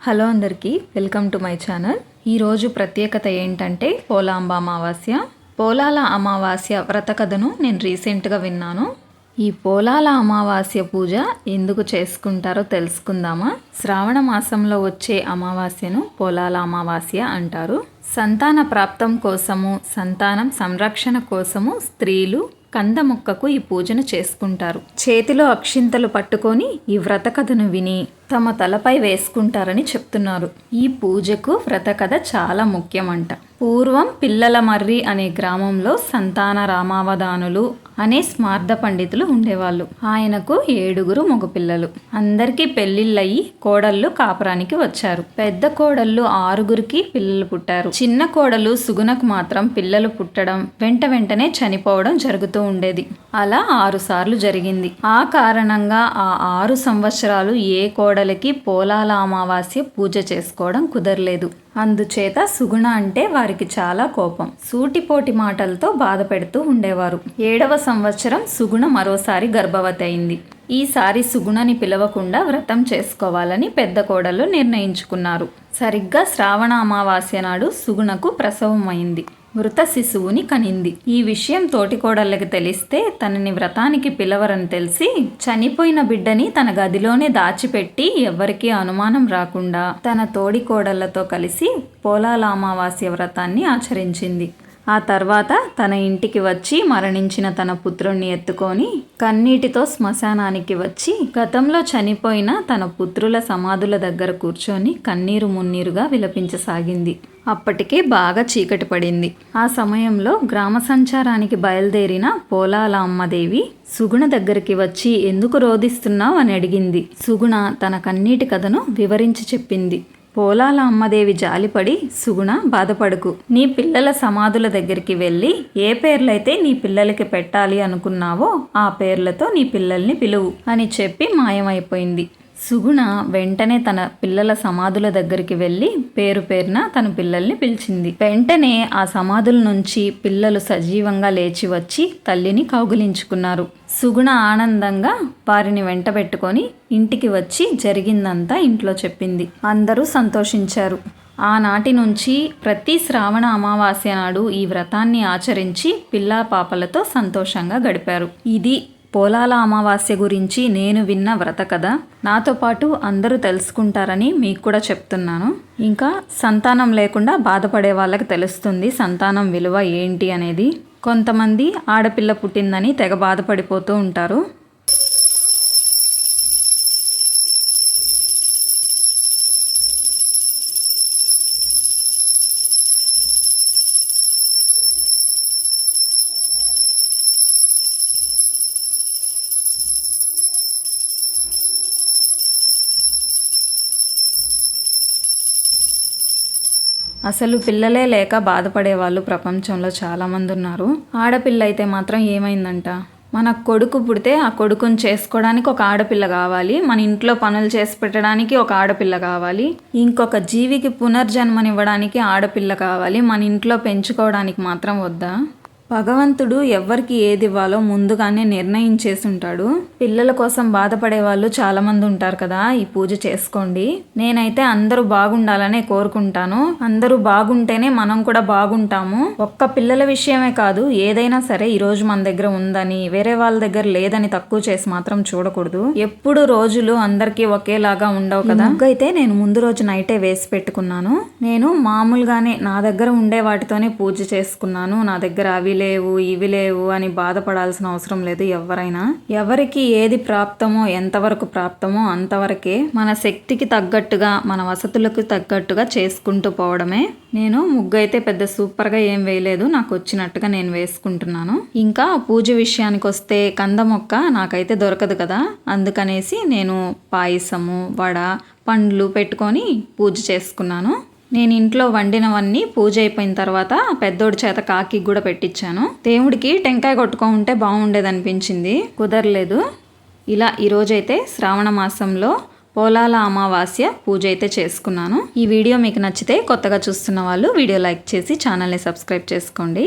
Hello అందరికీ welcome to my channel. ఈరోజు ప్రత్యేకత ఏంటంటే పోలాంబ అమావాస్య. పోలాల అమావాస్య వ్రత కథను నేను రీసెంట్గా విన్నాను. ఈ పోలాల అమావాస్య పూజ ఎందుకు చేసుకుంటారో తెలుసుకుందామా. శ్రావణ మాసంలో వచ్చే అమావాస్యను పోలాల అమావాస్య అంటారు. సంతాన ప్రాప్తం కోసము, సంతానం సంరక్షణ కోసము స్త్రీలు కంద మొక్కకు ఈ పూజను చేసుకుంటారు. చేతిలో అక్షింతలు పట్టుకొని ఈ వ్రత కథను విని తమ తలపై వేసుకుంటారని చెప్తున్నారు. ఈ పూజకు వ్రత కథ చాలా ముఖ్యమంట. పూర్వం పిల్లల మర్రి అనే గ్రామంలో సంతాన రామావధానులు అనే స్మార్థ పండితులు ఉండేవాళ్ళు. ఆయనకు 7 మగపిల్లలు. అందరికీ పెళ్లిళ్ళయి కోడళ్ళు కాపురానికి వచ్చారు. పెద్ద కోడళ్ళు 6 పిల్లలు పుట్టారు. చిన్న కోడలు సుగుణకు మాత్రం పిల్లలు పుట్టడం వెంటనే చనిపోవడం జరుగుతూ ఉండేది. అలా 6 సార్లు జరిగింది. ఆ కారణంగా ఆ 6 సంవత్సరాలు ఏ కోడలికి పోలాల అమావాస్య పూజ చేసుకోవడం కుదరలేదు. అందుచేత సుగుణ అంటే వారికి చాలా కోపం. సూటిపోటి మాటలతో బాధ పెడుతూ ఉండేవారు. 7వ సంవత్సరం సుగుణ మరోసారి గర్భవతి అయింది. ఈసారి సుగుణని పిలవకుండా వ్రతం చేసుకోవాలని పెద్ద కోడలు నిర్ణయించుకున్నారు. సరిగ్గా శ్రావణ అమావాస్య నాడు సుగుణకు ప్రసవం అయింది. మృత శిశువుని కనింది. ఈ విషయం తోటికోడళ్ళకి తెలిస్తే తనని వ్రతానికి పిలవరని తెలిసి చనిపోయిన బిడ్డని తన గదిలోనే దాచిపెట్టి ఎవ్వరికీ అనుమానం రాకుండా తన తోడికోడళ్లతో కలిసి పోలాల అమావాస్య వ్రతాన్ని ఆచరించింది. ఆ తర్వాత తన ఇంటికి వచ్చి మరణించిన తన పుత్రుణ్ణి ఎత్తుకొని కన్నీటితో శ్మశానానికి వచ్చి గతంలో చనిపోయిన తన పుత్రుల సమాధుల దగ్గర కూర్చొని కన్నీరు మున్నీరుగా విలపించసాగింది. అప్పటికే బాగా చీకటి పడింది. ఆ సమయంలో గ్రామ సంచారానికి బయలుదేరిన పోలాల అమ్మదేవి సుగుణ దగ్గరికి వచ్చి ఎందుకు రోధిస్తున్నావు అని అడిగింది. సుగుణ తన కన్నీటి కథను వివరించి చెప్పింది. పోలాల అమ్మదేవి జాలిపడి, సుగుణ బాధపడకు, నీ పిల్లల సమాధుల దగ్గరికి వెళ్ళి ఏ పేర్లైతే నీ పిల్లలకి పెట్టాలి అనుకున్నావో ఆ పేర్లతో నీ పిల్లల్ని పిలువు అని చెప్పి మాయమైపోయింది. సుగుణ వెంటనే తన పిల్లల సమాధుల దగ్గరికి వెళ్ళి పేరున తన పిల్లల్ని పిలిచింది. వెంటనే ఆ సమాధుల నుంచి పిల్లలు సజీవంగా లేచి వచ్చి తల్లిని కౌగిలించుకున్నారు. సుగుణ ఆనందంగా వారిని వెంటబెట్టుకొని ఇంటికి వచ్చి జరిగిందంతా ఇంట్లో చెప్పింది. అందరూ సంతోషించారు. ఆనాటి నుంచి ప్రతి శ్రావణ అమావాస్య నాడు ఈ వ్రతాన్ని ఆచరించి పిల్లా పాపలతో సంతోషంగా గడిపారు. ఇది పోలాల అమావాస్య గురించి నేను విన్న వ్రత కథ. నాతో పాటు అందరూ తెలుసుకుంటారని మీకు కూడా చెప్తున్నాను. ఇంకా సంతానం లేకుండా బాధపడే వాళ్ళకి తెలుస్తుంది సంతానం విలువ ఏంటి అనేది. కొంతమంది ఆడపిల్ల పుట్టిందని తెగ బాధపడిపోతూ ఉంటారు. అసలు పిల్లలే లేక బాధపడేవాళ్ళు ప్రపంచంలో చాలామంది ఉన్నారు. ఆడపిల్ల అయితే మాత్రం ఏమైందంట, మన కొడుకు పుడితే ఆ కొడుకుని చేసుకోవడానికి ఒక ఆడపిల్ల కావాలి, మన ఇంట్లో పనులు చేసి పెట్టడానికి ఒక ఆడపిల్ల కావాలి, ఇంకొక జీవికి పునర్జన్మనివ్వడానికి ఆడపిల్ల కావాలి, మన ఇంట్లో పెంచుకోవడానికి మాత్రం వద్దా? భగవంతుడు ఎవరికి ఏది ఇవ్వాలో ముందుగానే నిర్ణయించేసి ఉంటాడు. పిల్లల కోసం బాధపడే వాళ్ళు చాలామంది ఉంటారు కదా. ఈ పూజ చేసుకోండి. నేనైతే అందరూ బాగుండాలనే కోరుకుంటాను. అందరూ బాగుంటేనే మనం కూడా బాగుంటాము. ఒక్క పిల్లల విషయమే కాదు, ఏదైనా సరే ఈరోజు మన దగ్గర ఉందని వేరే వాళ్ళ దగ్గర లేదని తక్కువ చేసి మాత్రం చూడకూడదు. ఎప్పుడు రోజులు అందరికీ ఒకేలాగా ఉండవు కదా. అయితే నేను ముందు రోజు నైటే వేసి పెట్టుకున్నాను. నేను మామూలుగానే నా దగ్గర ఉండే వాటితోనే పూజ చేసుకున్నాను. నా దగ్గర అవి లేవు ఇవి లేవు అని బాధపడాల్సిన అవసరం లేదు. ఎవరికి ఏది ప్రాప్తమో ఎంతవరకు ప్రాప్తమో అంతవరకే మన శక్తికి తగ్గట్టుగా మన వసతులకు తగ్గట్టుగా చేసుకుంటూ పోవడమే. నేను ముగ్గు అయితే పెద్ద సూపర్గా ఏం వేయలేదు, నాకు వచ్చినట్టుగా నేను వేసుకుంటున్నాను. ఇంకా పూజ విషయానికి వస్తే కంద మొక్క నాకైతే దొరకదు కదా, అందుకనేసి నేను పాయసము వడ పండ్లు పెట్టుకొని పూజ చేసుకున్నాను. నేను ఇంట్లో వండినవన్నీ పూజ అయిపోయిన తర్వాత పెద్దోడి చేత కాకి కూడా పెట్టించాను. దేవుడికి టెంకాయ కొట్టుకుంటే బాగుండేదనిపించింది, కుదరలేదు. ఇలా ఈరోజైతే శ్రావణ మాసంలో పోలాల అమావాస్య పూజ అయితే చేసుకున్నాను. ఈ వీడియో మీకు నచ్చితే కొత్తగా చూస్తున్న వాళ్ళు వీడియో లైక్ చేసి ఛానల్ని సబ్స్క్రైబ్ చేసుకోండి.